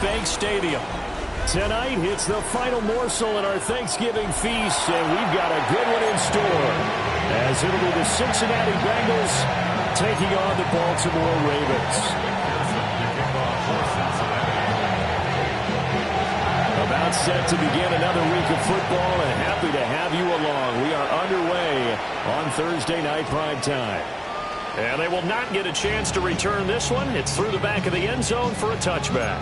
Bank Stadium. Tonight, it's the final morsel in our Thanksgiving feast, and we've got a good one in store, as it'll be the Cincinnati Bengals taking on the Baltimore Ravens. About set to begin another week of football, and happy to have you along. We are underway on Thursday night prime time. And they will not get a chance to return this one. It's through the back of the end zone for a touchback.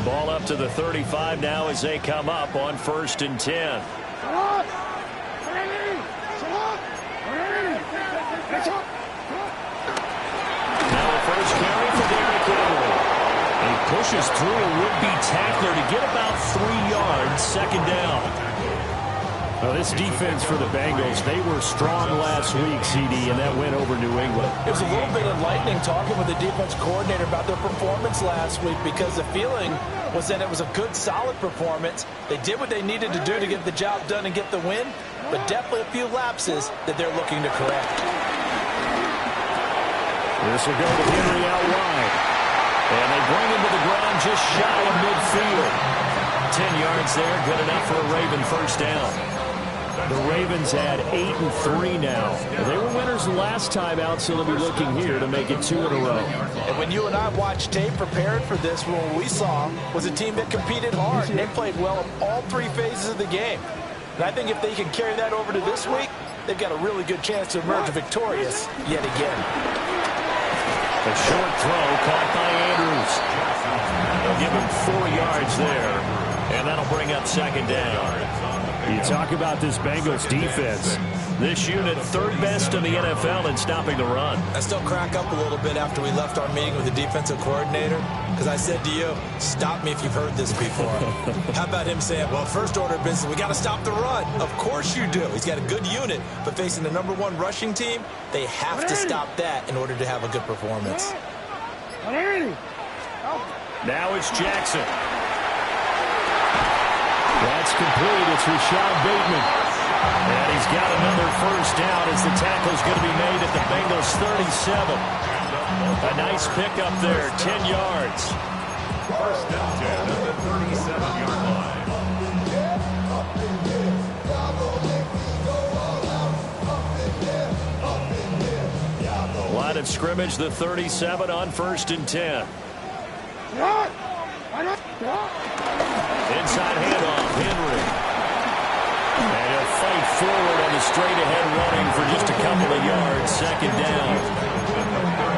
Ball up to the 35 now as they come up on 1st and 10. Pushes through a would-be tackler to get about 3 yards, 2nd down. Well, this defense for the Bengals, they were strong last week, CD, and that went over New England. It was a little bit enlightening talking with the defense coordinator about their performance last week, because the feeling was that it was a good, solid performance. They did what they needed to do to get the job done and get the win, but definitely a few lapses that they're looking to correct. This will go to Henry out wide. And they bring him to the ground just shy of midfield. 10 yards there, good enough for a Raven 1st down. The Ravens had 8-3 now. They were winners last time out, so they'll be looking here to make it 2 in a row. And when you and I watched tape prepared for this, what we saw was a team that competed hard, and they played well in all 3 phases of the game. And I think if they can carry that over to this week, they've got a really good chance to emerge victorious yet again. A short throw caught by Andrews. They'll give him 4 yards there, and that'll bring up 2nd down. You talk about this Bengals defense. This unit 3rd best in the NFL in stopping the run. I still crack up a little bit after we left our meeting with the defensive coordinator, because I said to you, stop me if you've heard this before. How about him saying, well, first order of business, we got to stop the run. Of course you do. He's got a good unit, but facing the #1 rushing team, they have to stop that in order to have a good performance. Now it's Jackson. That's complete. It's Rashad Bateman. And he's got another 1st down as the tackle's going to be made at the Bengals 37. A nice pickup there, 10 yards. 1st and 10 at the 37-yard line. Line of scrimmage, the 37 on 1st and 10. Inside handoff, Henry. And he'll fight forward on the straight-ahead running for just a couple of yards, 2nd down.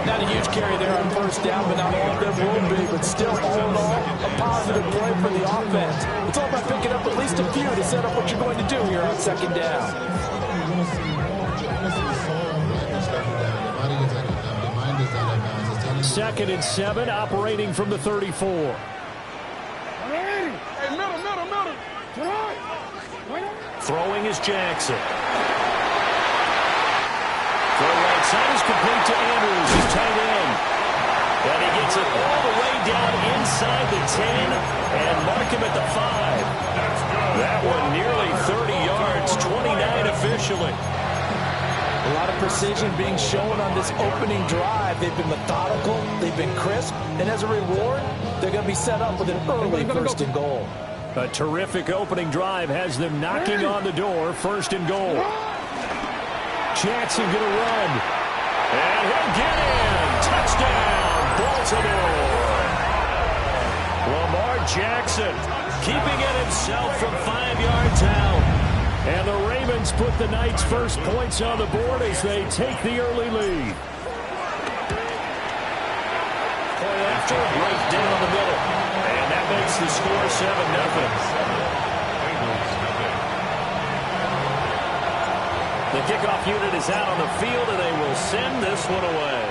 Not a huge carry there on 1st down, but not all of them will be. But still, all in all, a positive play for the offense. It's all about picking up at least a few to set up what you're going to do here on 2nd down. 2nd and 7, operating from the 34. Throwing is Jackson. Throw right side is complete to Andrews, his tight end. And he gets it all the way down inside the 10 and mark him at the 5. That one nearly 30 yards, 29 officially. A lot of precision being shown on this opening drive. They've been methodical, they've been crisp, and as a reward, they're going to be set up with an early 1st and goal. A terrific opening drive has them knocking on the door, 1st and goal. Jackson going to run. And he'll get in. Touchdown, Baltimore. Lamar Jackson keeping it himself from 5 yards out. And the Ravens put the Knights' first points on the board as they take the early lead. Point after, right down the middle. And that makes the score 7-0. The kickoff unit is out on the field, and they will send this one away.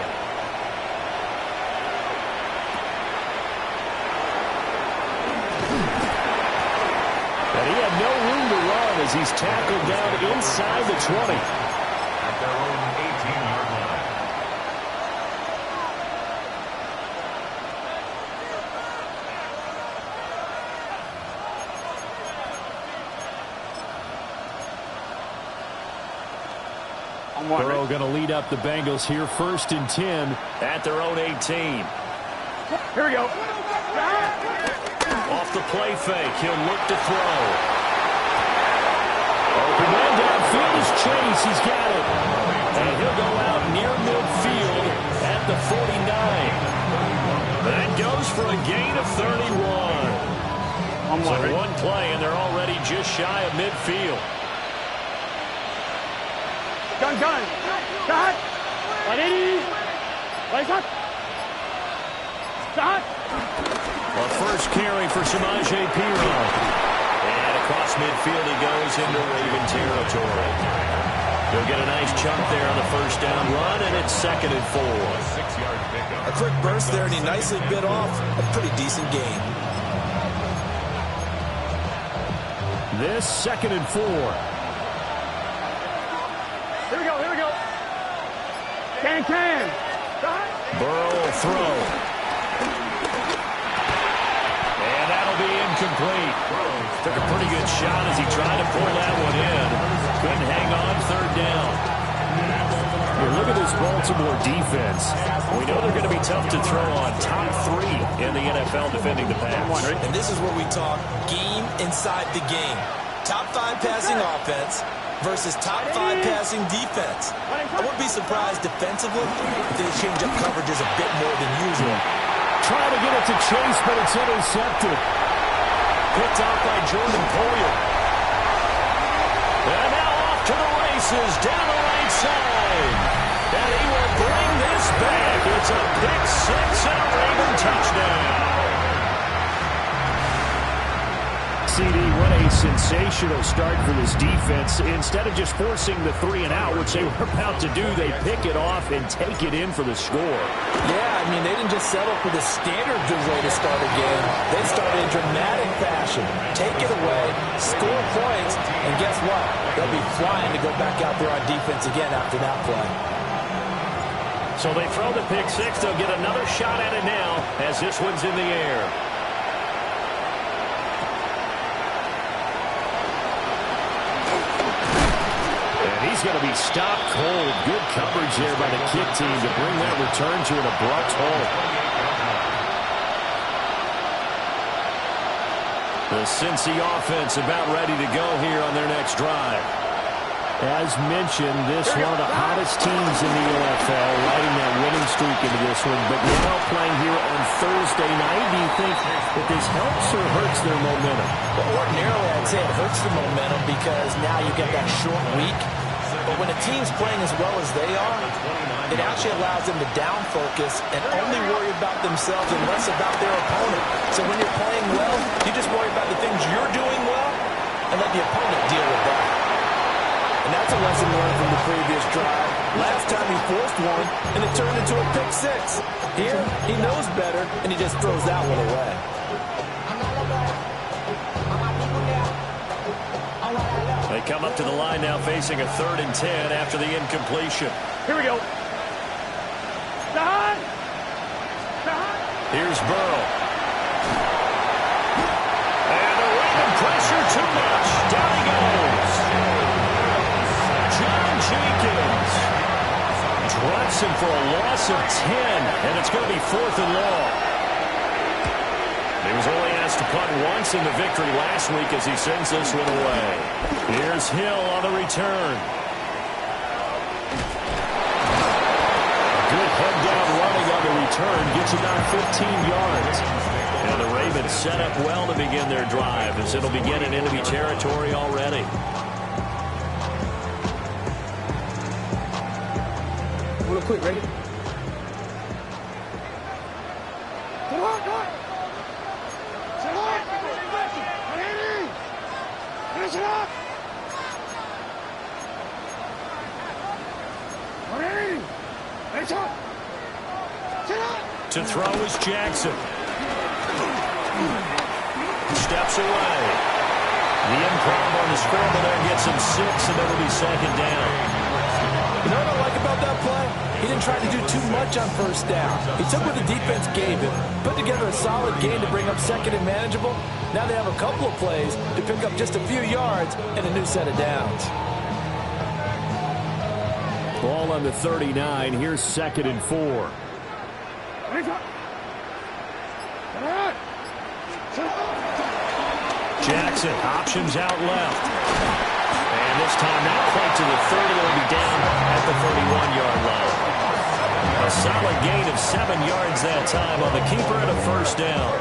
And he had no room to run as he's tackled down inside the 20. At their own 18-yard line. Burrow going to lead up the Bengals here, 1st and 10 at their own 18. Here we go. Off the play fake, he'll look to throw. Open man downfield is Chase. He's got it. And he'll go out near midfield at the 49. That goes for a gain of 31. So one play, and they're already just shy of midfield. Gun. Start. 180. Place up. Start. A first carry for Samaje Perine. And across midfield he goes into Raven territory. He'll get a nice chunk there on the first down run, and it's 2nd and 4. A quick burst there, and he nicely bit off a pretty decent gain. This 2nd and 4. Here we go. Can. Burrow will throw. And that'll be incomplete. Took a pretty good shot as he tried to pull that one in. Couldn't hang on, 3rd down. Here, look at this Baltimore defense. We know they're going to be tough to throw on. Top 3 in the NFL defending the pass. And this is where we talk game inside the game. Top 5 passing offense versus top 5 passing defense. I wouldn't be surprised defensively if they change up coverages a bit more than usual. Trying to get it to Chase, but it's intercepted. Picked out by Jordan Poyer. And now off to the races down the right side. And he will bring this back. It's a pick 6 and a Raven touchdown. CD, what a sensational start for this defense. Instead of just forcing the 3 and out, which they were about to do, they pick it off and take it in for the score. Yeah, I mean, they didn't just settle for the standard good way to start a game. They started in dramatic fashion. Take it away, score points, and guess what? They'll be flying to go back out there on defense again after that play. So they throw the pick 6. They'll get another shot at it now as this one's in the air. He's going to be stopped cold. Good coverage there by the kick team to bring that return to an abrupt halt. The Cincy offense about ready to go here on their next drive. As mentioned, this one of the hottest teams in the NFL, riding that winning streak into this one. But now playing here on Thursday night, do you think that this helps or hurts their momentum? Well, ordinarily, I'd say it hurts the momentum because now you get that short week. But when a team's playing as well as they are, it actually allows them to down focus and only worry about themselves and less about their opponent. So when you're playing well, you just worry about the things you're doing well and let the opponent deal with that. And that's a lesson learned from the previous drive. Last time he forced one, and it turned into a pick 6. Here, he knows better, and he just throws that one away. They come up to the line now facing a 3rd and 10 after the incompletion. Here we go. Start. Here's Burrow. And the Raven pressure too much. Down he goes. John Jenkins drops him for a loss of 10, and it's going to be 4th and long. He was only asked to punt once in the victory last week as he sends this one away. Here's Hill on the return. A good head-down running on the return gets about 15 yards. And the Ravens set up well to begin their drive as it'll begin in enemy territory already. Real quick, ready? Come on. Finish it up! To throw is Jackson. Steps away. The improv on the scramble there gets him 6, and it'll be 2nd down. You know what I like about that play? He didn't try to do too much on 1st down. He took what the defense gave him, put together a solid game to bring up 2nd and manageable. Now they have a couple of plays to pick up just a few yards and a new set of downs. Ball on the 39. Here's 2nd and 4. Jackson options out left. And this time not quite to the 30. It'll be down at the 31-yard line. A solid gain of 7 yards that time on the keeper and a first down.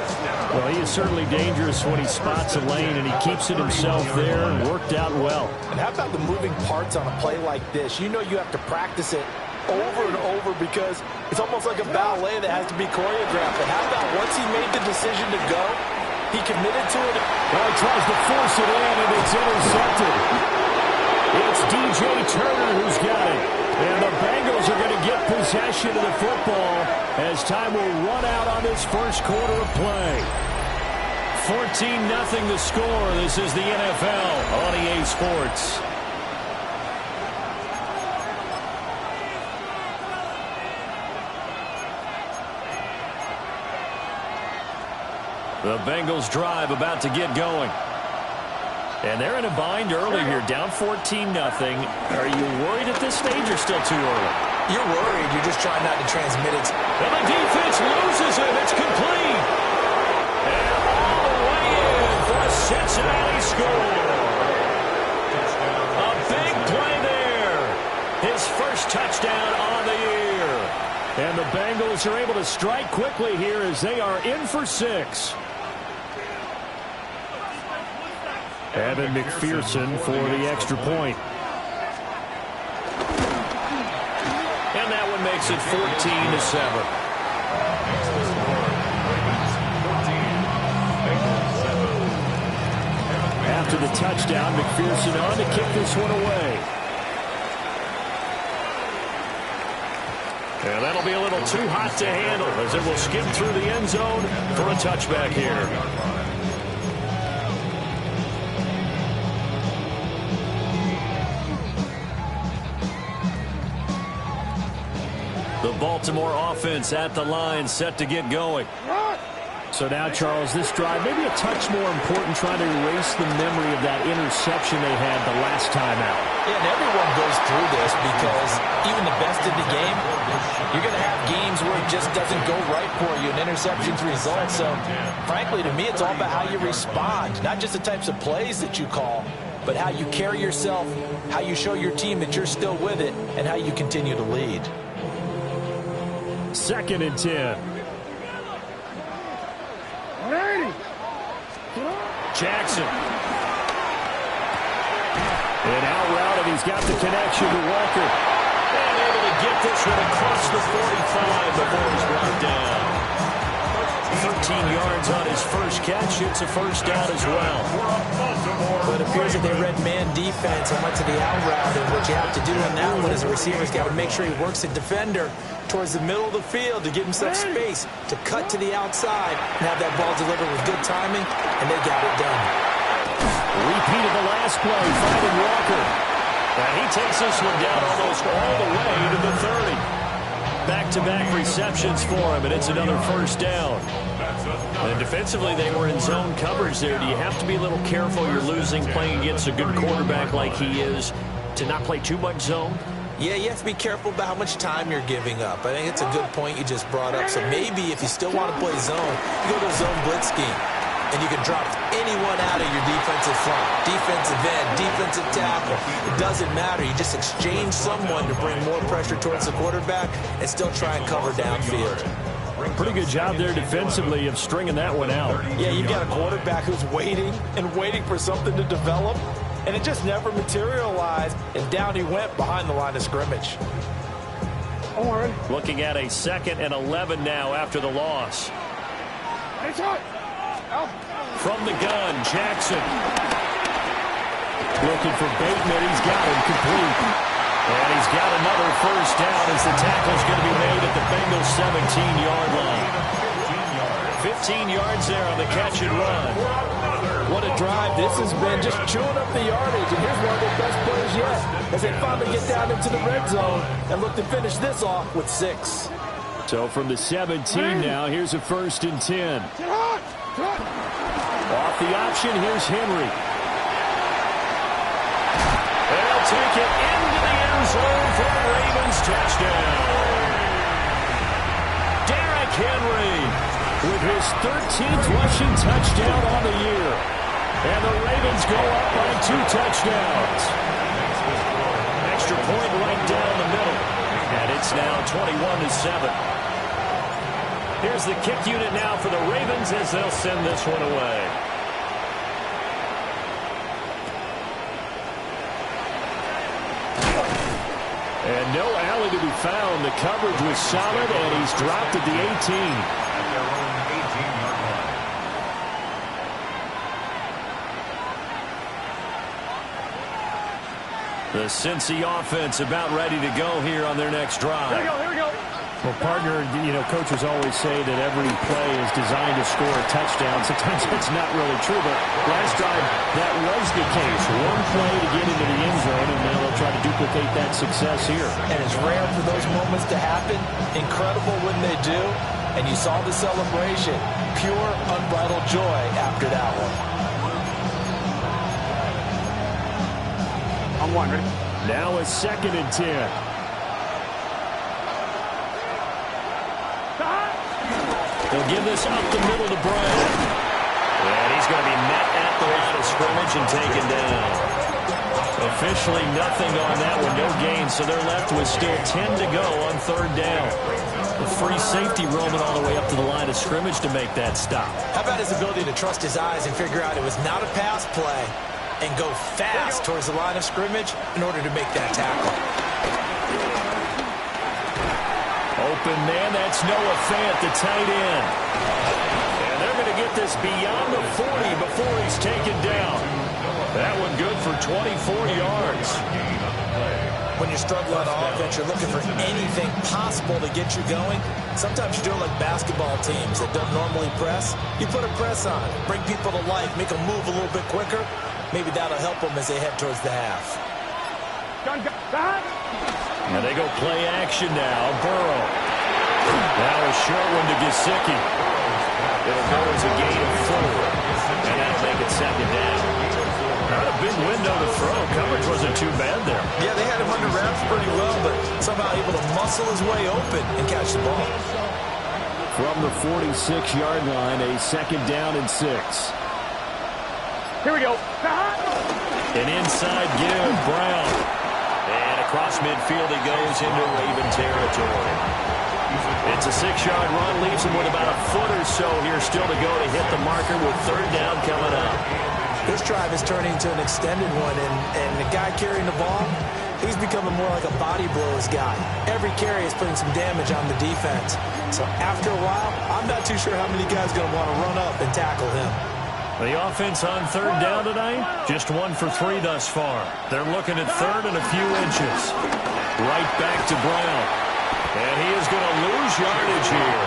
Well, he is certainly dangerous when he spots a lane, and he keeps it himself there and worked out well. And how about the moving parts on a play like this? You know you have to practice it over and over because it's almost like a ballet that has to be choreographed. But how about once he made the decision to go, he committed to it. Well, he tries to force it in, and it's intercepted. It's DJ Turner who's got it. And the Bengals are going to get possession of the football as time will run out on this first quarter of play. 14-0 the score. This is the NFL on EA Sports. The Bengals drive about to get going. And they're in a bind early here, down 14-0. Are you worried at this stage or still too early? You're worried. You're just trying not to transmit it. And the defense loses him. It's complete. And all the way in for a Cincinnati score. A big play there. His first touchdown on the year. And the Bengals are able to strike quickly here as they are in for 6. Evan McPherson for the extra point. And that one makes it 14-7. After the touchdown, McPherson on to kick this one away. And that'll be a little too hot to handle as it will skim through the end zone for a touchback here. The Baltimore offense at the line, set to get going. So now, Charles, this drive maybe a touch more important, trying to erase the memory of that interception they had the last time out. Yeah, and everyone goes through this because even the best in the game, you're going to have games where it just doesn't go right for you, and interceptions result. So, frankly, to me, it's all about how you respond, not just the types of plays that you call, but how you carry yourself, how you show your team that you're still with it, and how you continue to lead. 2nd and 10. Jackson. And out route, and he's got the connection to Walker. And able to get this one across the 45 before he's brought down. 13 yards on his first catch. It's a first down as well. But it appears that they read man defense and went to the out route. And what you have to do on that one is a receiver's got to make sure he works the defender towards the middle of the field to give himself space to cut to the outside and have that ball delivered with good timing, and they got it done. Repeat of the last play, finding Walker. And he takes this one down almost all the way to the 30. Back-to-back receptions for him, and it's another first down. And defensively, they were in zone coverage there. Do you have to be a little careful? You're losing, playing against a good quarterback like he is, to not play too much zone? Yeah, you have to be careful about how much time you're giving up. I think it's a good point you just brought up. So maybe if you still want to play zone, you go to a zone blitz scheme. And you can drop anyone out of your defensive front. Defensive end, defensive tackle. It doesn't matter. You just exchange someone to bring more pressure towards the quarterback and still try and cover downfield. Pretty good job there defensively of stringing that one out. Yeah, you've got a quarterback who's waiting and waiting for something to develop. And it just never materialized, and down he went behind the line of scrimmage. Looking at a 2nd and 11 now after the loss. From the gun, Jackson. Looking for Bateman. He's got him complete. And he's got another first down as the tackle's going to be made at the Bengals 17-yard line. 15 yards there on the catch and run. What a drive. This has been just chewing up the yardage. And here's one of their best plays yet as they finally get down into the red zone and look to finish this off with 6. So from the 17 now, here's a 1st and 10. Off the option, here's Henry. They'll take it into the end zone for the Ravens touchdown. Derrick Henry with his 13th rushing touchdown on the year. And the Ravens go up by 2 touchdowns. Extra point right down the middle. And it's now 21-7. Here's the kick unit now for the Ravens as they'll send this one away. And no alley to be found. The coverage was solid, and he's dropped at the 18. At their own 18-yard line. The Cincy offense about ready to go here on their next drive. Here we go, here we go. Well, partner, coaches always say that every play is designed to score a touchdown. Sometimes that's not really true, but last drive, that was the case. One play to get into the end zone, and now they'll try to duplicate that success here. And it's rare for those moments to happen. Incredible when they do. And you saw the celebration. Pure, unbridled joy after that one. On one, ready? Now a 2nd and 10. They'll give this up the middle to Brown. And he's going to be met at the line of scrimmage and taken down. Officially nothing on that one, no gain, so they're left with still 10 to go on 3rd down. The free safety roaming all the way up to the line of scrimmage to make that stop. How about his ability to trust his eyes and figure out it was not a pass play and go fast towards the line of scrimmage in order to make that tackle. Open man, that's Noah Fant, the tight end. And they're going to get this beyond the 40 before he's taken down. That one good for 24 yards. When you struggle on offense, you're looking for anything possible to get you going. Sometimes you do it like basketball teams that don't normally press. You put a press on, bring people to life, make them move a little bit quicker. Maybe that'll help them as they head towards the half. And they go play action now. Burrow. Now a short one to Gesicki. It'll go as a gain of 4. And that'll make it 2nd down. Not a big window to throw. Coverage wasn't too bad there. Yeah, they had him under wraps pretty well, but somehow able to muscle his way open and catch the ball. From the 46-yard line, a 2nd down and 6. Here we go. An inside give, Brown. And across midfield he goes into Raven territory. It's a 6-yard run, leaves him with about a foot or so here still to go to hit the marker with 3rd down coming up. This drive is turning into an extended one, and the guy carrying the ball, he's becoming more like a body blows guy. Every carry is putting some damage on the defense. So after a while, I'm not too sure how many guys are going to want to run up and tackle him. The offense on 3rd down tonight, just 1 for 3 thus far. They're looking at 3rd and a few inches. Right back to Brown. And he is going to lose yardage here.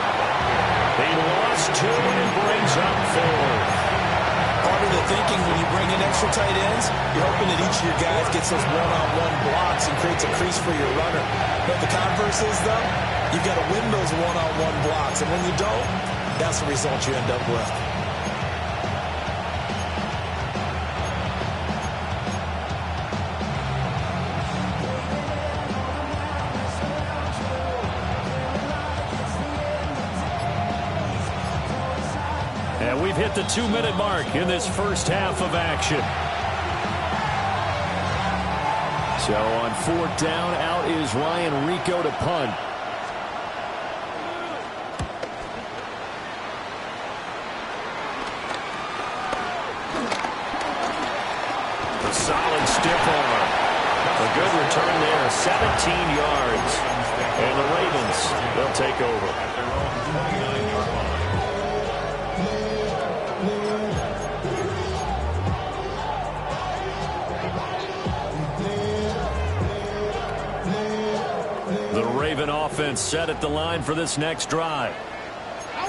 He lost 2 and brings up 4. Part of the thinking when you bring in extra tight ends, you're hoping that each of your guys gets those one-on-one blocks and creates a crease for your runner. But the converse is, though, you've got to win those one-on-one blocks. And when you don't, that's the result you end up with. And we've hit the 2-minute mark in this first half of action. So on 4th down, out is Ryan Rico to punt. Solid stiff arm. A good return there, 17 yards. And the Ravens, they'll take over. Raven offense set at the line for this next drive.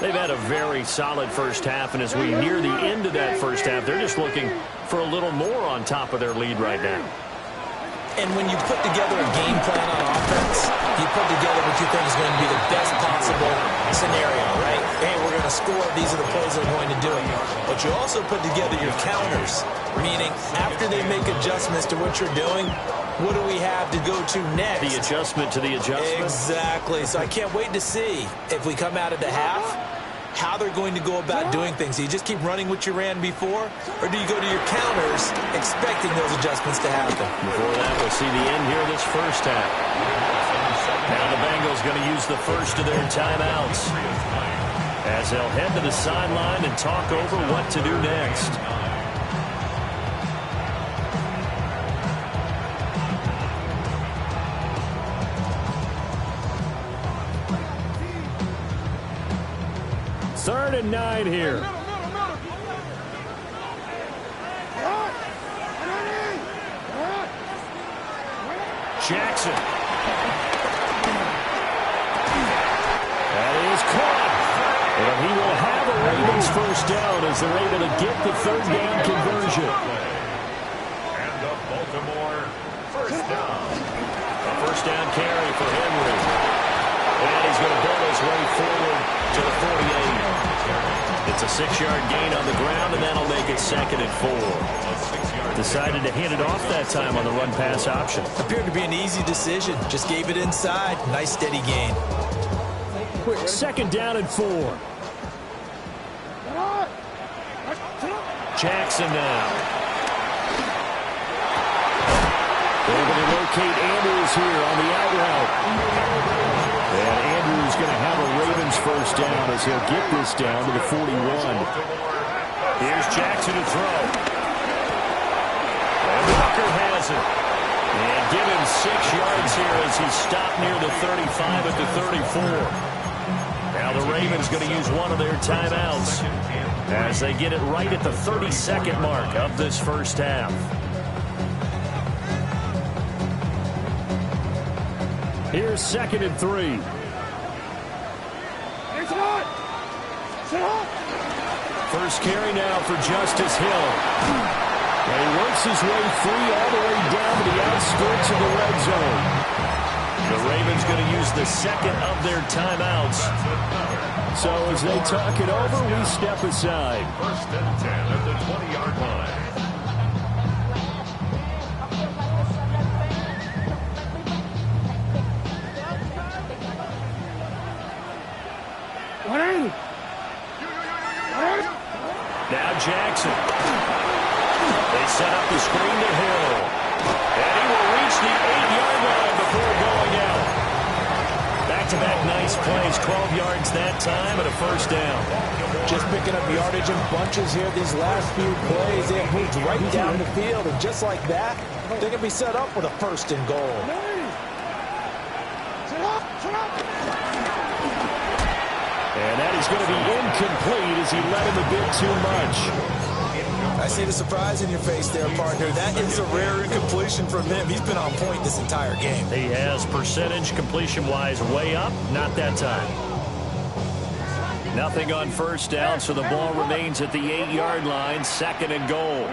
They've had a very solid first half, and as we near the end of that first half, they're just looking for a little more on top of their lead right now. And when you put together a game plan on offense, you put together what you think is going to be the best possible scenario, right? Hey, we're going going to score, these are the plays they're going to do it. But you also put together your counters, meaning after they make adjustments to what you're doing, what do we have to go to next? The adjustment to the adjustment. Exactly. So I can't wait to see if we come out of the half, how they're going to go about doing things. Do you just keep running what you ran before, or do you go to your counters expecting those adjustments to happen? Before that, we'll see the end here of this first half. Now the Bengals going to use the first of their timeouts as they'll head to the sideline and talk over what to do next. Third and 9 here. Jackson. That is caught. And he will have a Ravens first down as they're able to get the third down conversion. And the Baltimore first down. A first down carry for Henry. And he's going to pull his way forward to the 48. It's a 6-yard gain on the ground, and that'll make it 2nd and 4. Decided to hand it off that time on the run-pass option. Appeared to be an easy decision. Just gave it inside. Nice, steady gain. Quick 2nd down and 4. Jackson now. Able to locate Andrews here on the out route. And Andrews going to have a Ravens first down as he'll get this down to the 41. Here's Jackson to throw. And Walker has it. And give him 6 yards here as he's stopped near the 35 at the 34. Now the Ravens going to use one of their timeouts as they get it right at the 32nd mark of this first half. Here's 2nd and 3. First carry now for Justice Hill. And he works his way free all the way down to the outskirts of the red zone. The Ravens going to use the 2nd of their timeouts. So as they talk it over, we step aside. First and 10 at the 20-yard line. Now Jackson. They set up the screen to Hill. And he will reach the 8-yard line before going out. Back-to-back nice plays, 12 yards that time and a first down. Just picking up yardage in bunches here these last few plays. They have moved right down the field, and just like that, they can be set up with a first and goal. And that is going to be incomplete as he let him a bit too much. I see the surprise in your face there, partner. That is a rare incompletion from him. He's been on point this entire game. He has percentage completion-wise way up. Not that time. Nothing on first down, so the ball remains at the 8-yard line. 2nd and goal.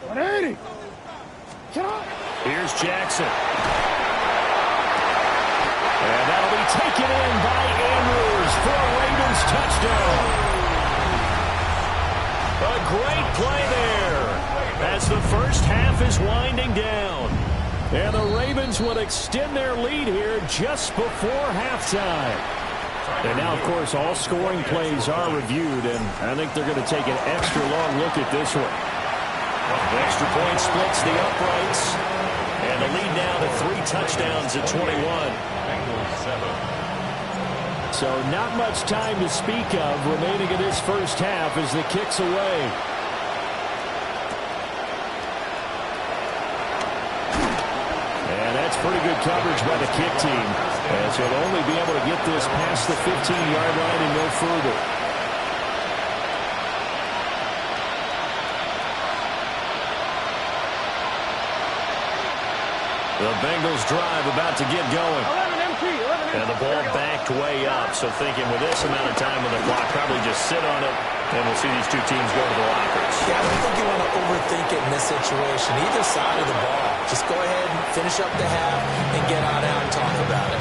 180. Here's Jackson. And that'll be taken in by Andrews for a Ravens touchdown. A great play there as the first half is winding down. And the Ravens will extend their lead here just before halftime. And now, of course, all scoring plays are reviewed, and I think they're going to take an extra long look at this one. The extra point splits the uprights. And the lead now to 3 touchdowns at 21. So not much time to speak of remaining in this first half as the kick's away. And that's pretty good coverage by the kick team, as he'll only be able to get this past the 15-yard line and no further. The Bengals drive about to get going. And the ball backed way up. So thinking with this amount of time on the clock, probably just sit on it, and we'll see these two teams go to the lockers. Yeah, I don't think you want to overthink it in this situation. Either side of the ball. Just go ahead and finish up the half and get on out and talk about it.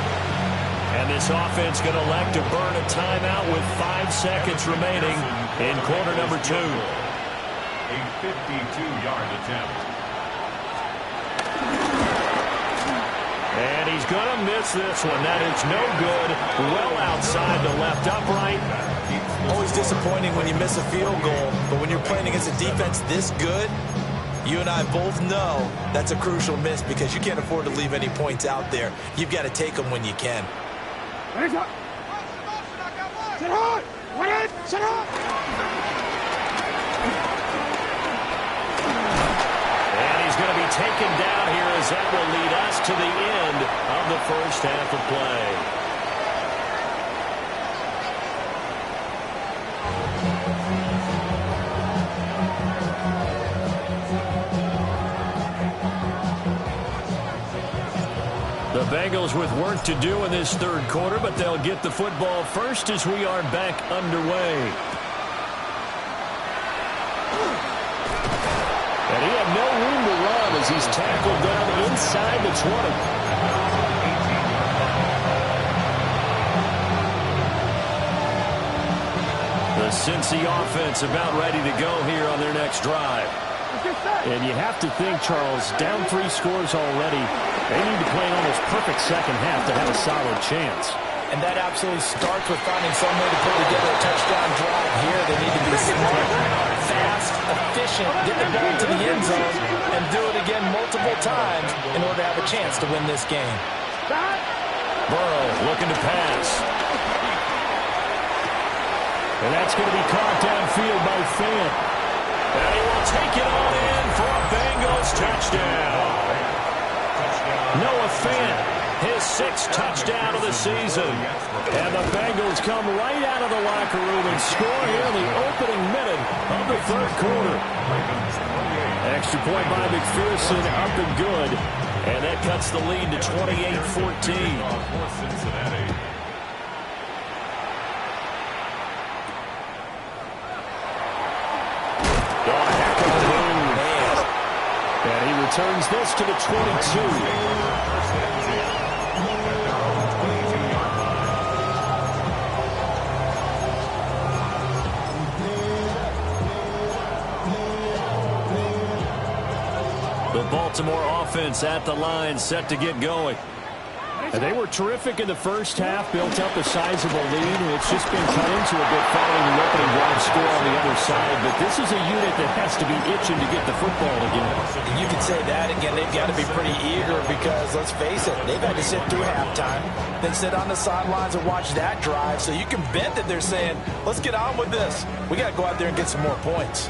And And this offense going to elect to burn a timeout with 5 seconds remaining in quarter number 2. A 52-yard attempt. And he's going to miss this one. That is no good. Well outside the left upright. Always disappointing when you miss a field goal, but when you're playing against a defense this good, you and I both know that's a crucial miss because you can't afford to leave any points out there. You've got to take them when you can. And he's going to be taken down here as that will lead us to the end of the first half of play. The Bengals with work to do in this third quarter, but they'll get the football first as we are back underway. And he had no room to run as he's tackled down inside the 20. The Cincy offense about ready to go here on their next drive. And you have to think, Charles, down 3 scores already. They need to play an almost perfect second half to have a solid chance. And that absolutely starts with finding some way to put together a touchdown drive here. They need to be smart, fast, efficient, get the ball to the end zone, and do it again multiple times in order to have a chance to win this game. Burrow looking to pass. And that's going to be caught downfield by Fant. And he will take it on in for a Bengals touchdown. Noah Fant, his 6th touchdown of the season. And the Bengals come right out of the locker room and score here in the opening minute of the third quarter. Extra point by McPherson, up and good. And that cuts the lead to 28-14. And he returns this to the 22. The Baltimore offense at the line, set to get going. And they were terrific in the first half, built up a sizable lead, and it's just been cut into a bit following the opening drive score on the other side. But this is a unit that has to be itching to get the football again. You can say that again. They've got to be pretty eager because, let's face it, they've had to sit through halftime, then sit on the sidelines and watch that drive. So you can bet that they're saying, let's get on with this. We got to go out there and get some more points.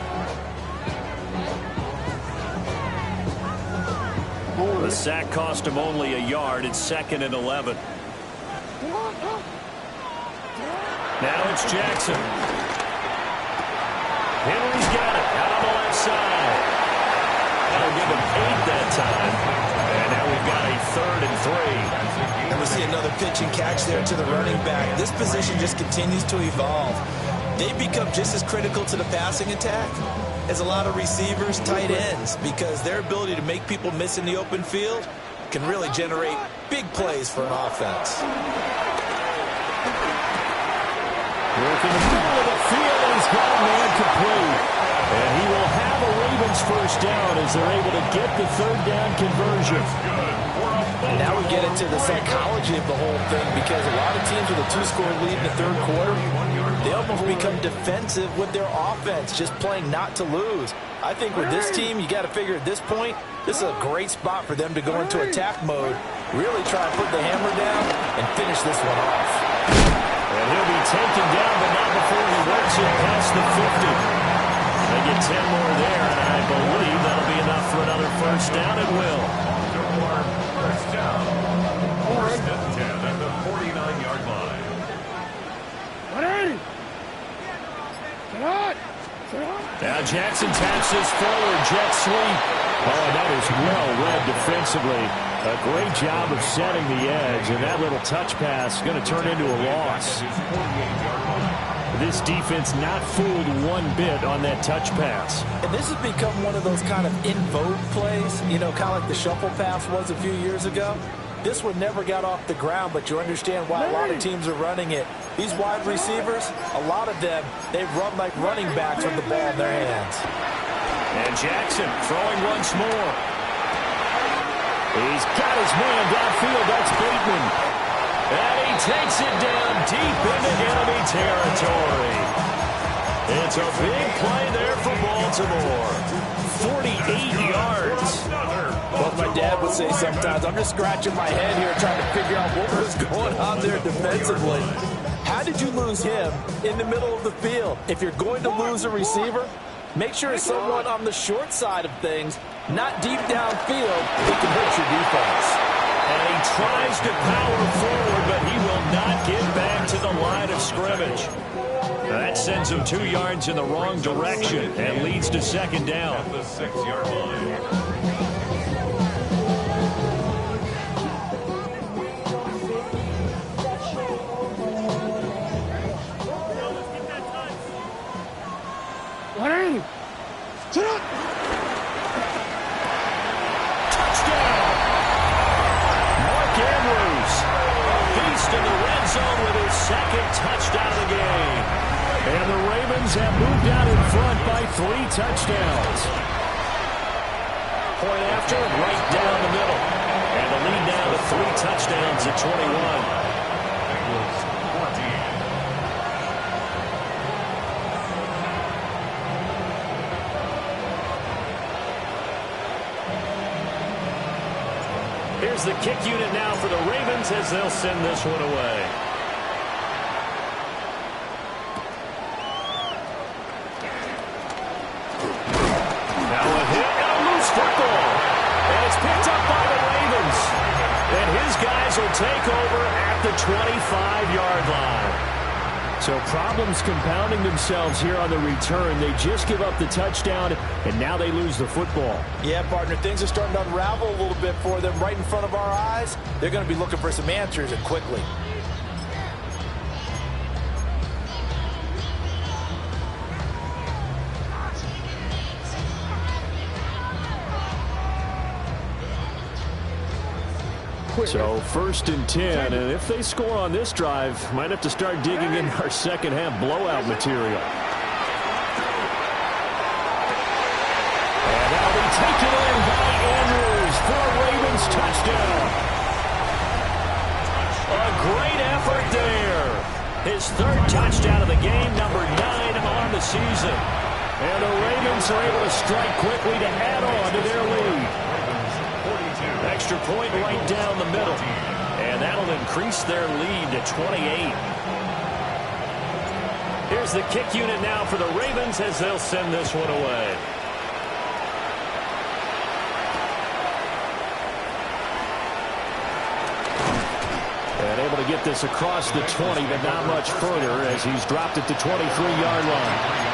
The sack cost him only a yard. It's 2nd and 11. Now it's Jackson. Henry's got it out on the left side. That'll give him 8 that time. And now we've got a 3rd and 3. And we see another pitch and catch there to the running back. This position just continues to evolve. They've become just as critical to the passing attack as a lot of receivers, tight ends, because their ability to make people miss in the open field can really generate big plays for an offense. Working the middle of the field, and he's got a man complete. And he will have a Ravens first down as they're able to get the 3rd down conversion. And now we get into the psychology of the whole thing because a lot of teams with a 2-score lead in the third quarter, they almost become defensive with their offense, just playing not to lose. I think with this team, you got to figure at this point, this is a great spot for them to go into attack mode, really try and put the hammer down and finish this one off. And he'll be taken down, but not before he works it past the 50. They get 10 more there, and I believe that'll be enough for another first down. It will. First down. 1st and 10 at the 49-yard line. Now Jackson taps this forward, jet sweep. Oh, and that is well read defensively. A great job of setting the edge, and that little touch pass is going to turn into a loss. This defense not fooled one bit on that touch pass. And this has become one of those kind of in vogue plays, you know, kind of like the shuffle pass was a few years ago. this one never got off the ground, but you understand why a lot of teams are running it. These wide receivers, a lot of them, they run like running backs with the ball in their hands. And Jackson throwing once more. He's got his man downfield. That's Bateman. And he takes it down deep into enemy territory. It's a big play there for Baltimore. 48 yards. Well, my dad would say sometimes, I'm just scratching my head here trying to figure out what was going on there defensively. How did you lose him in the middle of the field? If you're going to lose a receiver, make sure it's someone on the short side of things, not deep downfield. It can hurt your defense. And he tries to power forward, but he will not get back to the line of scrimmage. That sends him 2 yards in the wrong direction and leads to second down. At the 6-yard line. Touchdown! Mark Andrews, a beast in the red zone with his second touchdown of the game. And the Ravens have moved out in front by 3 touchdowns. Point after, right down the middle. And the lead now to 3 touchdowns at 21. Here's the kick unit now for the Ravens as they'll send this one away. Now a hit and a loose football. And it's picked up by the Ravens. And his guys will take over at the 25-yard line. So problems compounding themselves here on the return. They just give up the touchdown, and now they lose the football. Yeah, partner, things are starting to unravel a little bit for them right in front of our eyes. They're going to be looking for some answers, and quickly. So 1st and 10, and if they score on this drive, might have to start digging in our second half blowout material. And that'll be taken in by Andrews for a Ravens touchdown. A great effort there. His 3rd touchdown of the game, number 9 on the season. And the Ravens are able to strike quickly to add on to their lead. Extra point right down the middle. And that'll increase their lead to 28. Here's the kick unit now for the Ravens as they'll send this one away. And able to get this across the 20, but not much further as he's dropped at the 23-yard line.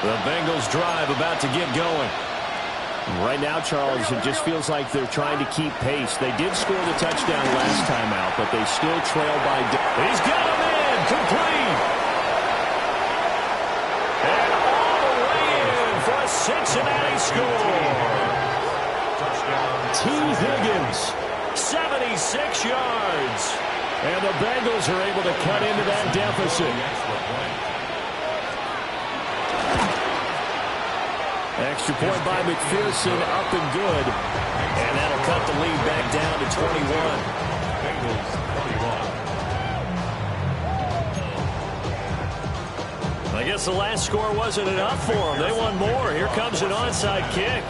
The Bengals drive about to get going. Right now, Charles, it just feels like they're trying to keep pace. They did score the touchdown last time out, but they still trail by. He's got him in, complete. And all the way in for a Cincinnati score. T. Higgins, 76 yards. and the Bengals are able to cut into that deficit. Extra point by McPherson, up and good. And that'll cut the lead back down to 21. Bengals 31. I guess the last score wasn't enough for them. They want more. Here comes an onside kick.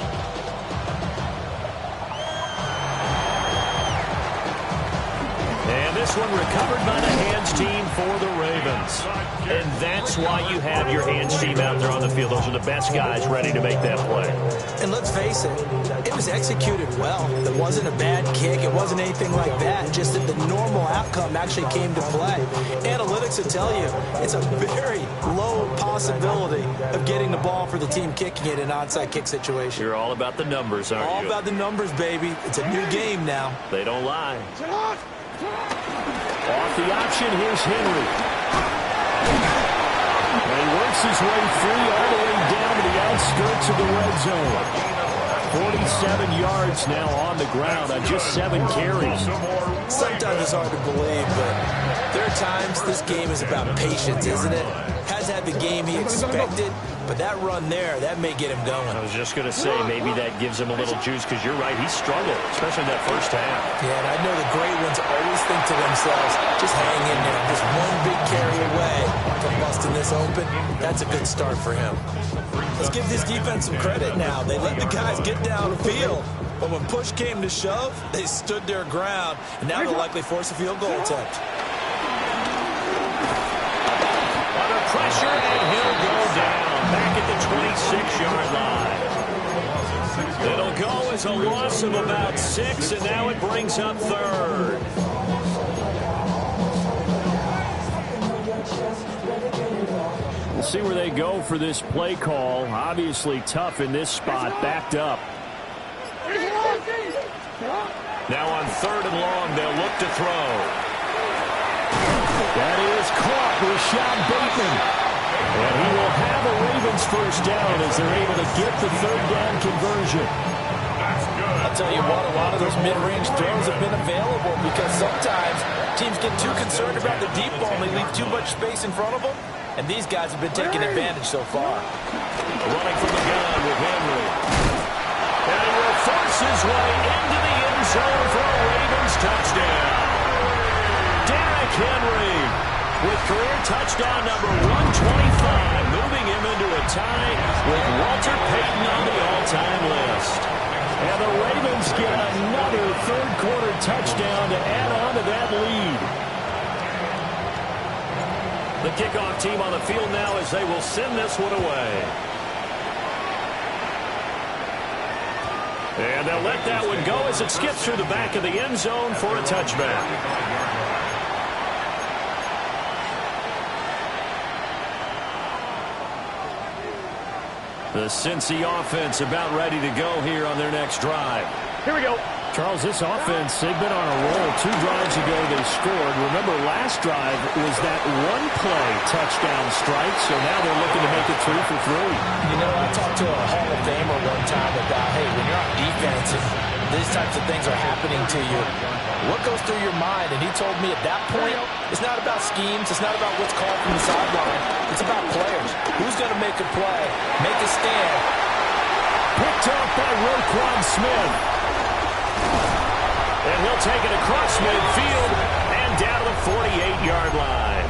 And this one recovered by the hands team for the Ravens. And that's why you have your hands team out there on the field. Those are the best guys ready to make that play. And let's face it, it was executed well. It wasn't a bad kick. It wasn't anything like that. Just that the normal outcome actually came to play. Analytics will tell you it's a very low possibility of getting the ball for the team kicking it in an onside kick situation. You're all about the numbers, aren't you? All about the numbers, baby. It's a new game now. They don't lie. Off the option, here's Henry. And he works his way free all the way down to the outskirts of the red zone. 47 yards now on the ground on just 7 carries. Sometimes it's hard to believe, but there are times this game is about patience, isn't it? Has had the game he expected, but that run there, that may get him going. I was just going to say, maybe that gives him a little juice, because you're right, he struggled, especially in that first half. Yeah, and I know the great ones always think to themselves, just hang in there, just one big carry away from busting this open. That's a good start for him. Let's give this defense some credit now. They let the guys get downfield, but when push came to shove, they stood their ground, and now they'll likely force a field goal attempt. Under pressure, and he'll go down back at the 26-yard line. It'll go as a loss of about 6, and now it brings up third. We'll see where they go for this play call. Obviously tough in this spot, backed up. Now on 3rd and long, they'll look to throw. That is caught, Rashad Bateman. And he will have a Ravens first down as they're able to get the 3rd down conversion. I'll tell you what, a lot of those mid-range throws have been available because sometimes teams get too concerned about the deep ball and they leave too much space in front of them. And these guys have been taking advantage so far. Running from the gun with Henry. And he will force his way into the end zone for a Ravens touchdown. Derrick Henry with career touchdown number 125, moving him into a tie with Walter Payton on the all-time list. And the Ravens get another 3rd quarter touchdown to add on to that lead. The kickoff team on the field now as they will send this one away. And they'll let that one go as it skips through the back of the end zone for a touchback. The Cincy offense about ready to go here on their next drive. Here we go. Charles, this offense, they've been on a roll. 2 drives ago they scored. Remember, last drive was that one-play touchdown strike, so now they're looking to make it 3 for 3. You know, I talked to a Hall of Famer one time about, hey, when you're on defense and these types of things are happening to you, what goes through your mind? And he told me at that point, it's not about schemes, it's not about what's called from the sideline. It's about players. Who's going to make a play, make a stand? Picked up by Roquan Smith. And he'll take it across midfield and down to the 48-yard line.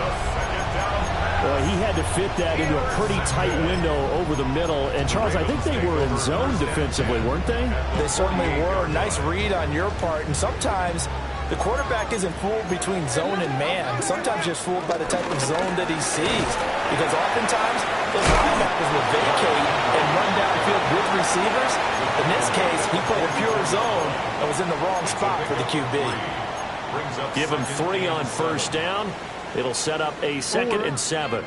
Well, he had to fit that into a pretty tight window over the middle. And, Charles, I think they were in zone defensively, weren't they? They certainly were. Nice read on your part. And sometimes the quarterback isn't fooled between zone and man. Sometimes just fooled by the type of zone that he sees. Because oftentimes those linebackers will vacate and run downfield with receivers. In this case, he played a pure zone and was in the wrong spot for the QB. Give him 3 on first down. It'll set up a 2nd and 7.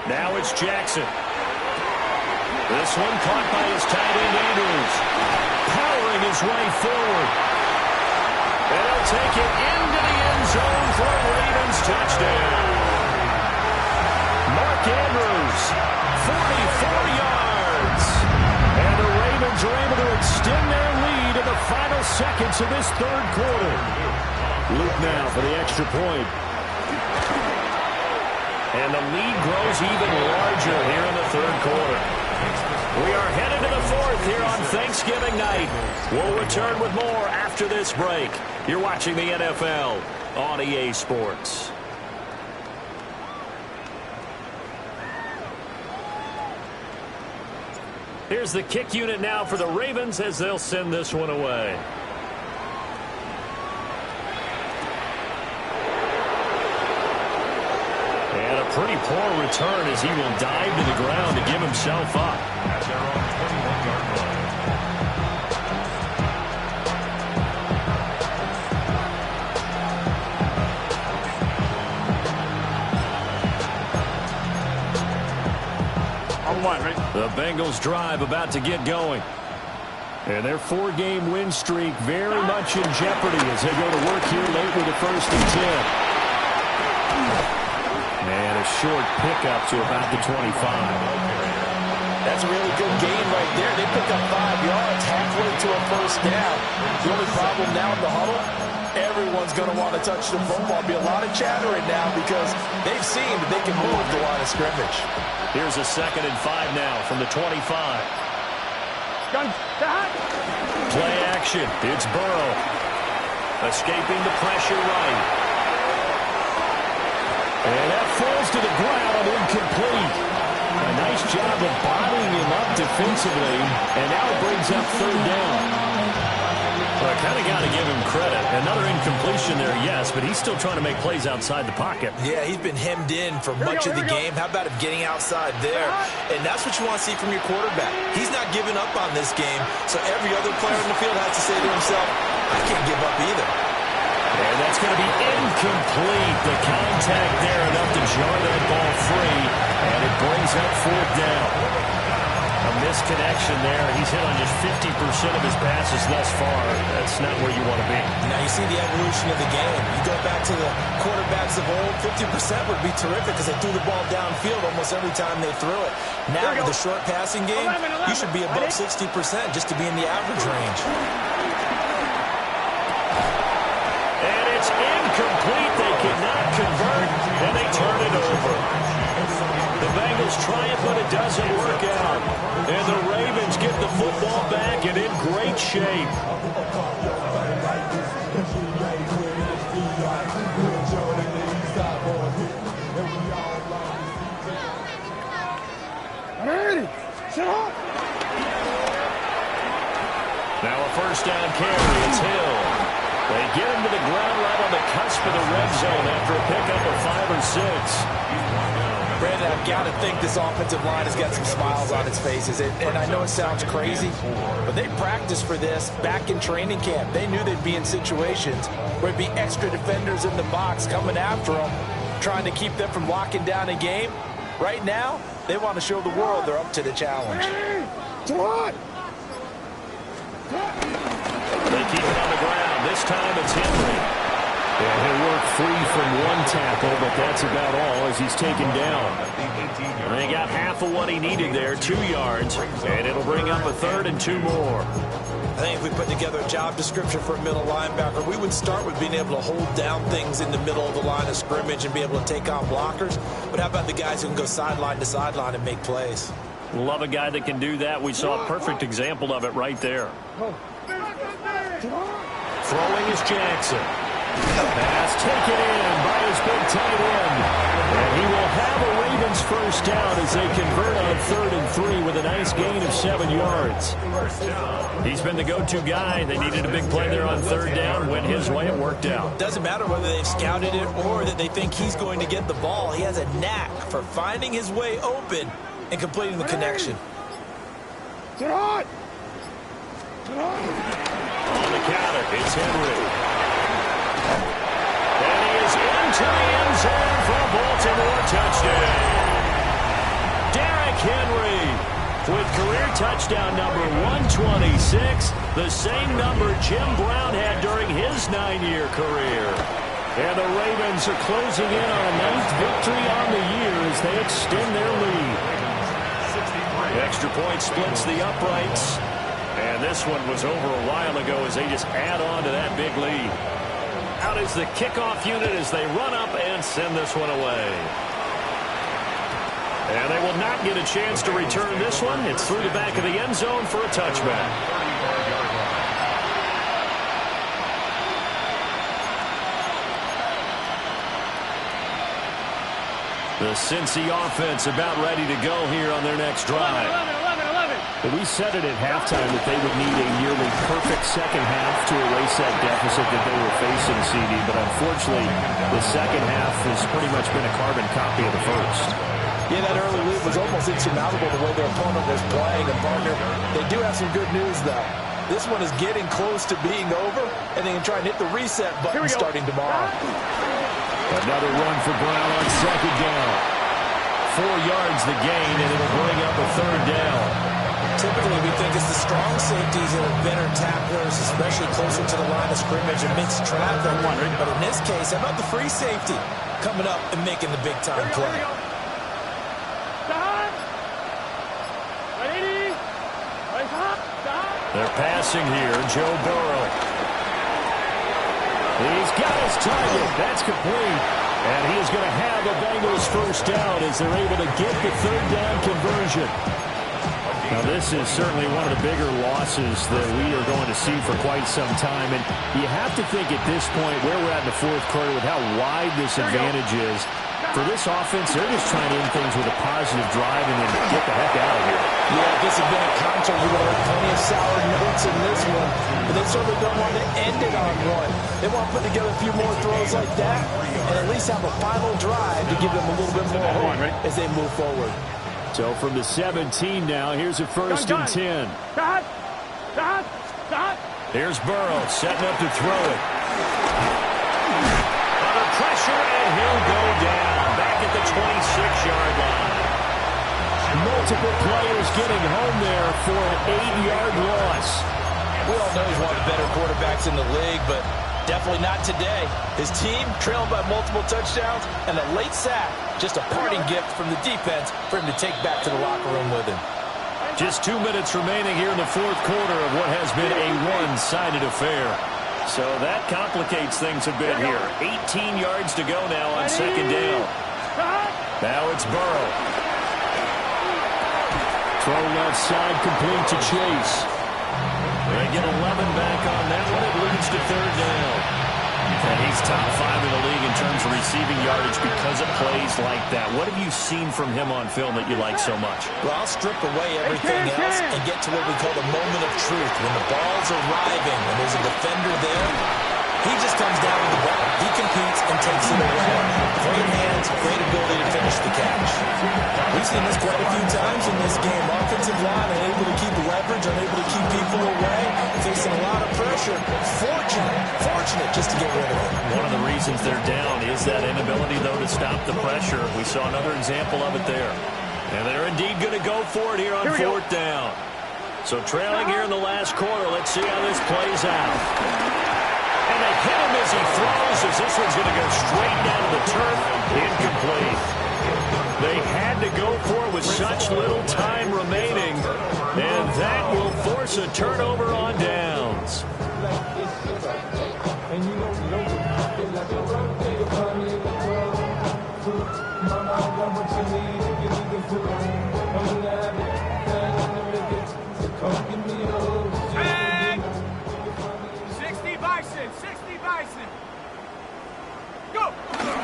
Now it's Jackson. This one caught by his tight end Andrews. Powering his way forward. And he'll take it into the end zone for a Ravens touchdown. Mark Andrews, 44 yards. And the Ravens are able to extend their lead in the final seconds of this 3rd quarter. Luke now for the extra point. And the lead grows even larger here in the 3rd quarter. We are headed to the 4th here on Thanksgiving night. We'll return with more after this break. You're watching the NFL on EA Sports. Here's the kick unit now for the Ravens as they'll send this one away. And a pretty poor return as he will dive to the ground to give himself up. At their own 21-yard line. The Bengals drive about to get going. And their 4-game win streak very much in jeopardy as they go to work here late with the 1st and 10. a short pickup to about the 25. That's a really good game right there. They pick up 5 yards halfway to a first down. The only problem now in the huddle, everyone's going to want to touch the football. Be a lot of chattering now because they've seen that they can move the line of scrimmage. Here's a 2nd and 5 now from the 25. Play action. It's Burrow. Escaping the pressure right. And that falls to the ground, incomplete. A nice job of bottling him up defensively, and now it brings up 3rd down. Well, I kind of got to give him credit. Another incompletion there, yes, but he's still trying to make plays outside the pocket. Yeah, he's been hemmed in for much of the game. How about him getting outside there? And that's what you want to see from your quarterback. He's not giving up on this game, so every other player in the field has to say to himself, I can't give up either. And that's going to be incomplete. The contact there enough to jar that ball free, and it brings up 4th down. A misconnection there. He's hit on just 50% of his passes thus far. That's not where you want to be. Now you see the evolution of the game. You go back to the quarterbacks of old, 50% would be terrific because they threw the ball downfield almost every time they threw it. Now with the short passing game, you should be above 60% just to be in the average range. And it's incomplete. They cannot convert, and they turn it over. The Bengals try it, but it doesn't work out. And the Ravens get the football back and in great shape. Now a 1st down carry. It's Hill. They get him to the ground right on the cusp of the red zone after a pickup of 5 or 6. Brandon, I've got to think this offensive line has got some smiles on its faces. And I know it sounds crazy, but they practiced for this back in training camp. They knew they'd be in situations where there'd be extra defenders in the box coming after them, trying to keep them from locking down a game. Right now, they want to show the world they're up to the challenge. They keep it on the ground. This time it's Henry. Yeah, he'll work free from one tackle, but that's about all as he's taken down. And they got half of what he needed there, 2 yards, and it'll bring up a 3rd and 2 more. I think if we put together a job description for a middle linebacker, we would start with being able to hold down things in the middle of the line of scrimmage and be able to take on blockers. But how about the guys who can go sideline to sideline and make plays? Love a guy that can do that. We saw a perfect example of it right there. Throwing is Jackson. Pass taken in by his big tight end. And he will have a Ravens 1st down as they convert on 3rd and 3 with a nice gain of 7 yards. He's been the go-to guy. They needed a big play there on 3rd down. Went his way. It worked out. Doesn't matter whether they've scouted it or that they think he's going to get the ball. He has a knack for finding his way open and completing the connection. On the counter, it's Henry. And he is into the end zone for a Baltimore touchdown. Derrick Henry with career touchdown number 126, the same number Jim Brown had during his 9-year career. And the Ravens are closing in on a 9th victory on the year as they extend their lead. The extra point splits the uprights. And this one was over a while ago as they just add on to that big lead. Out is the kickoff unit as they run up and send this one away. And they will not get a chance to return this one. It's through the back of the end zone for a touchback. The Cincy offense about ready to go here on their next drive. 11. We said it at halftime that they would need a nearly perfect second half to erase that deficit that they were facing, CD. But unfortunately, the second half has pretty much been a carbon copy of the first. Yeah, that early lead was almost insurmountable the way their opponent was playing. And, partner, they do have some good news, though. This one is getting close to being over, and they can try and hit the reset button starting tomorrow. Another run for Brown on 2nd down. 4 yards the gain, and it'll bring up a 3rd down. Typically, we think it's the strong safeties that are better tacklers, especially closer to the line of scrimmage amidst traffic. But in this case, how about the free safety coming up and making the big-time play? They're passing here. Joe Burrow. He's got his target. That's complete. And he is going to have the Bengals first down as they're able to get the third down conversion. Now, this is certainly one of the bigger losses that we are going to see for quite some time. And you have to think at this point where we're at in the fourth quarter with how wide this advantage is. For this offense, they're just trying to end things with a positive drive and then get the heck out of here. Yeah, if this had been a concert, we would have heard plenty of sour notes in this one. But they certainly don't want to end it on one. They want to put together a few more throws like that and at least have a final drive to give them a little bit more hope as they move forward. So from the 17 now, here's a first and 10. Here's Burrow setting up to throw it. Under pressure, and he'll go down. Back at the 26-yard line. Multiple players getting home there for an 8-yard loss. We all know he's one of the better quarterbacks in the league, but definitely not today. His team trailed by multiple touchdowns, and a late sack, just a parting gift from the defense for him to take back to the locker room with him. Just 2 minutes remaining here in the fourth quarter of what has been a one-sided affair. So that complicates things a bit here. 18 yards to go now on second down. Now it's Burrow. Throw left side, complete to Chase. They get 11 back on that one. It leads to third down. And he's top 5 in the league in terms of receiving yardage because of plays like that. What have you seen from him on film that you like so much? Well, I'll strip away everything else and get to what we call the moment of truth. When the ball's arriving and there's a defender there, he just comes down with the ball. He competes and takes it away. Great hands, great ability to finish the catch. We've seen this quite a few times in this game. Offensive line unable to keep leverage, unable to keep people away, facing a lot of pressure. Fortunate just to get rid of it. One of the reasons they're down is that inability, though, to stop the pressure. We saw another example of it there. And they're indeed going to go for it here on fourth down. So trailing here in the last quarter, let's see how this plays out. And they hit him as he throws, as this one's going to go straight down to the turf. Incomplete. They had to go for it with such little time remaining, and that will force a turnover on downs.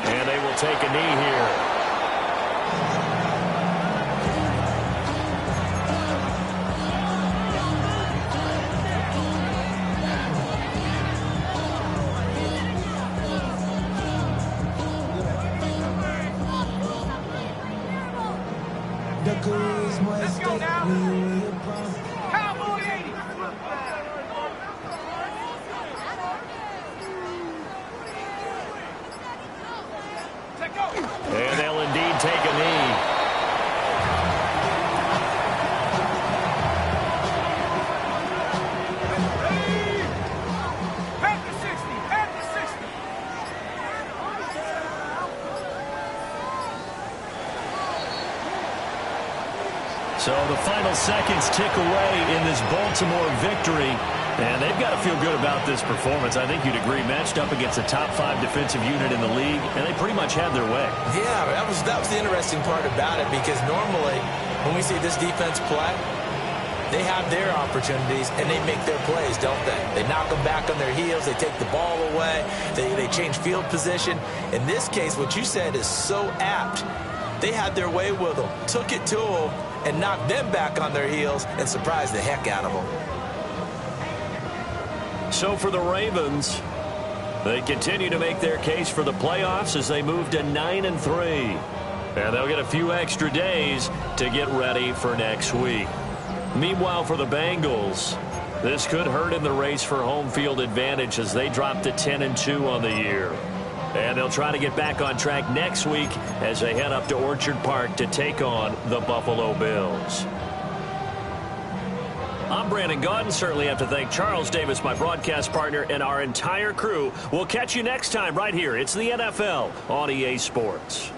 And they will take a knee here. Let's go now. Cowboy 80. And they'll indeed take a knee. Back to 60. Back to 60. So the final seconds tick away in this Baltimore victory. And they've got to feel good about this performance. I think you'd agree, matched up against a top 5 defensive unit in the league, and they pretty much had their way. Yeah, that was the interesting part about it, because normally when we see this defense play, they have their opportunities and they make their plays, don't they? They knock them back on their heels, they take the ball away, they change field position. In this case, what you said is so apt. They had their way with them, took it to them, and knocked them back on their heels and surprised the heck out of them. So for the Ravens, they continue to make their case for the playoffs as they move to 9-3. And they'll get a few extra days to get ready for next week. Meanwhile, for the Bengals, this could hurt in the race for home field advantage as they drop to 10-2 on the year. And they'll try to get back on track next week as they head up to Orchard Park to take on the Buffalo Bills. I'm Brandon Gaudin. Certainly have to thank Charles Davis, my broadcast partner, and our entire crew. We'll catch you next time right here. It's the NFL on EA Sports.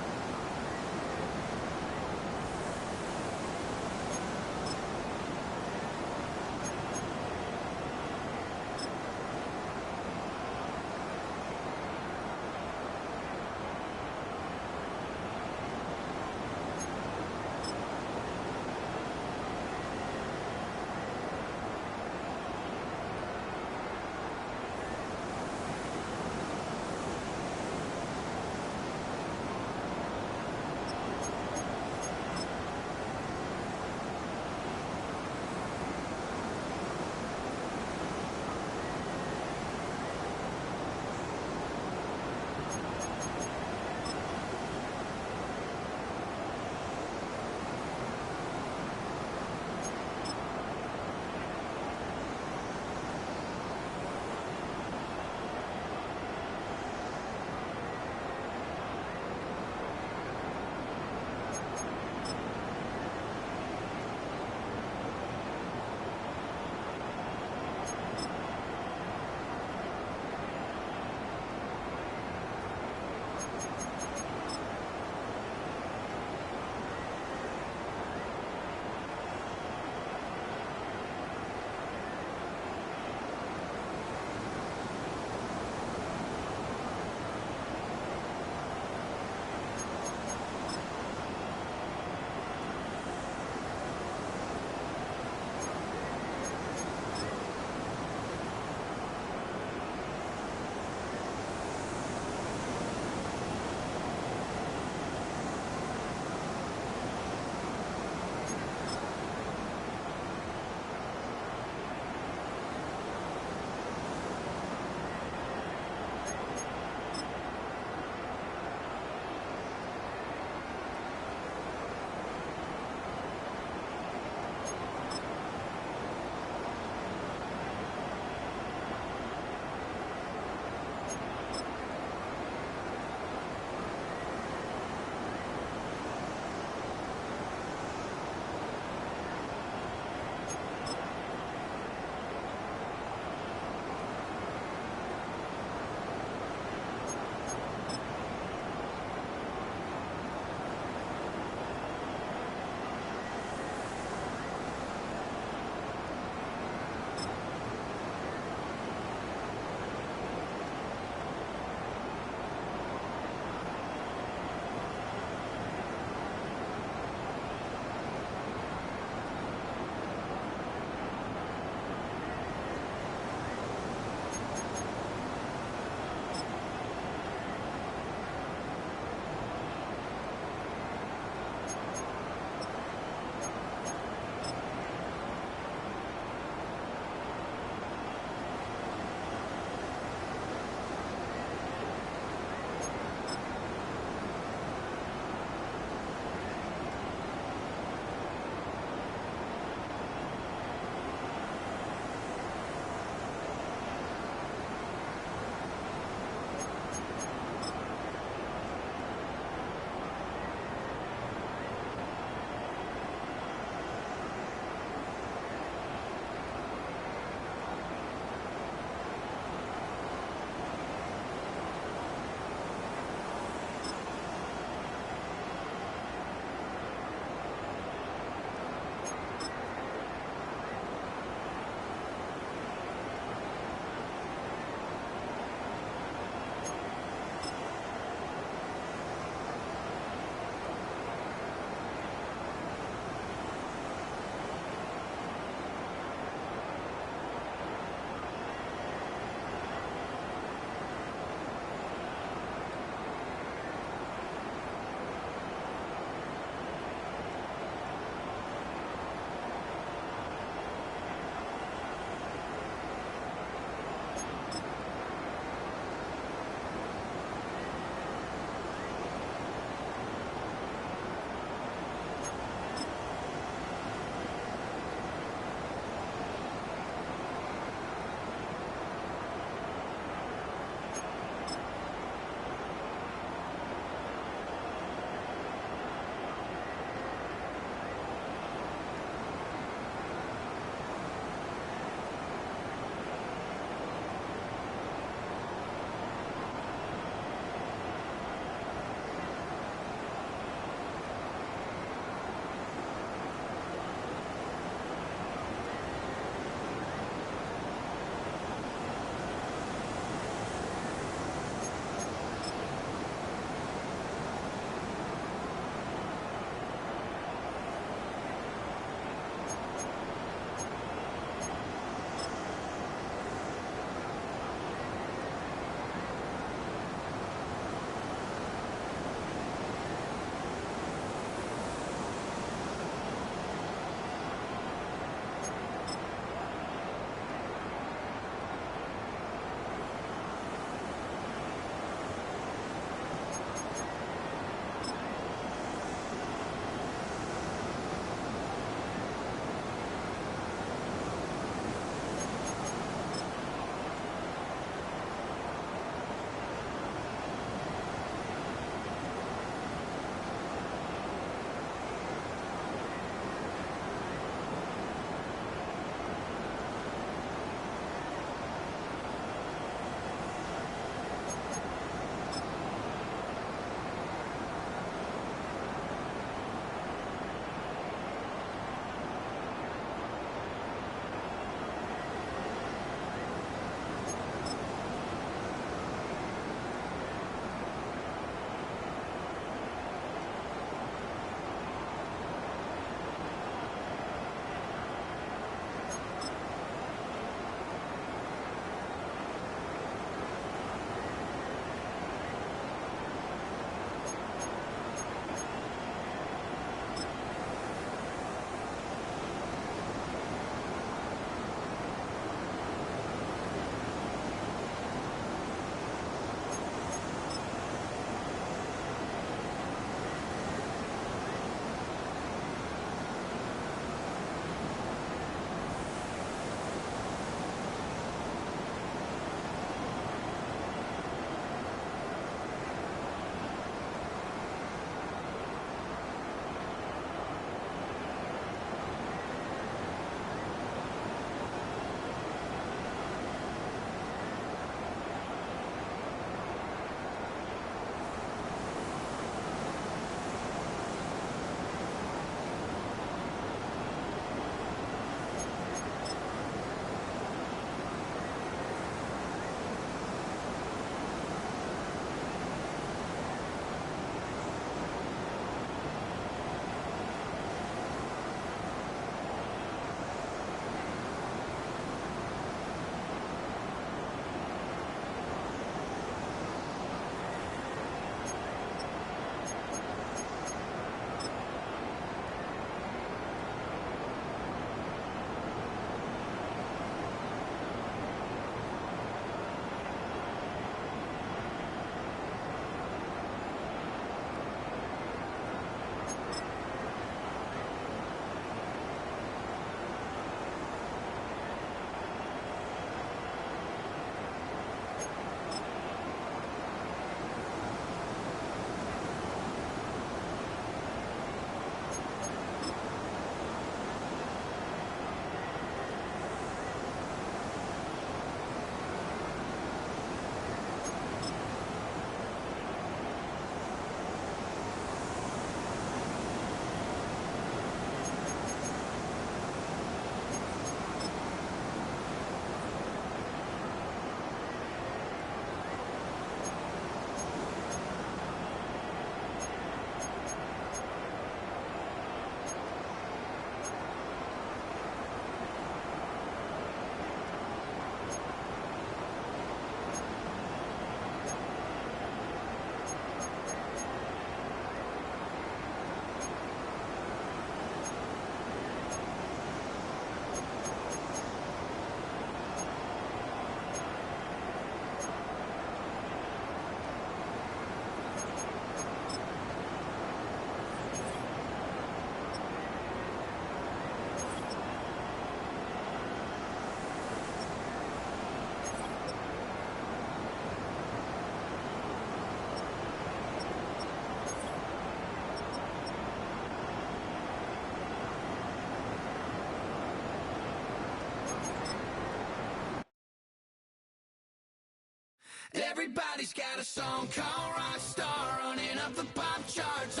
He's got a song called Rockstar, running up the pop charts.